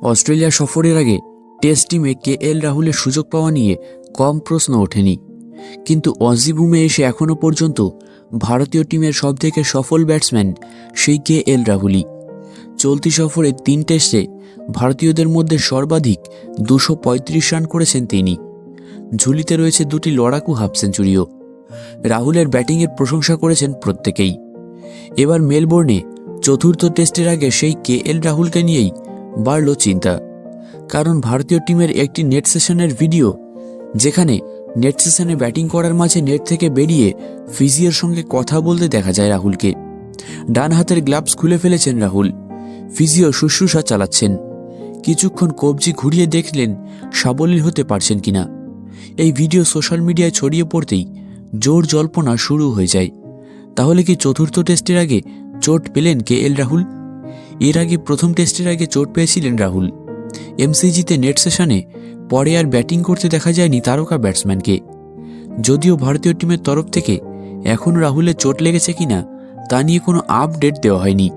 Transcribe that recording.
Australia সফরের আগে test টিমে কেএল রাহুলের সুযোগ পাওয়া নিয়ে কম প্রশ্ন ওঠেনি, কিন্তু অজি বুমে এসে এখনও পর্যন্ত ভারতীয় টিমের সবথেকে সফল ব্যাটসম্যান সেই কেএল রাহুলই। চলতি সফরে 3 টেস্টে ভারতীয়দের মধ্যে সর্বাধিক 235 রান করেছেন তিনি। ঝুলিতে রয়েছে 2টি লড়াকু হাফ সেঞ্চুরিও। রাহুলের ব্যাটিংয়ের প্রশংসা করেছেন প্রত্যেকেই। এবার মেলবোর্নে চতুর্থ টেস্টের আগে সেই কেএল রাহুলকে নিয়েই বাড়ল চিন্তা, কারণ ভারতীয় টিমের একটি নেট সেশনের ভিডিও, যেখানে নেট সেশনে ব্যাটিং করার মাঝে নেট থেকে বেরিয়ে ফিজিওর সঙ্গে কথা বলতে দেখা যায় রাহুলকে। ডান হাতের গ্লাভস খুলে ফেলেছেন রাহুল, ফিজিও শুশ্রূষা চালাচ্ছেন। কিছুক্ষণ কবজি ঘুরিয়ে দেখলেন সাবলীল হতে পারছেন কিনা। এই ভিডিও সোশ্যাল মিডিয়ায় ছড়িয়ে পড়তেই জোর জল্পনা শুরু হয়ে যায়। তাহলে কি চতুর্থ টেস্টের আগে চোট পেলেন কেএল রাহুল? এর আগে প্রথম টেস্টের আগে চোট পেয়েছিলেন রাহুল। এমসিজিতে নেট সেশনে পরে আর ব্যাটিং করতে দেখা যায়নি তারকা ব্যাটসম্যানকে। যদিও ভারতীয় টিমের তরফ থেকে এখন রাহুলের চোট লেগেছে কিনা তা নিয়ে কোনো আপডেট দেওয়া হয়নি।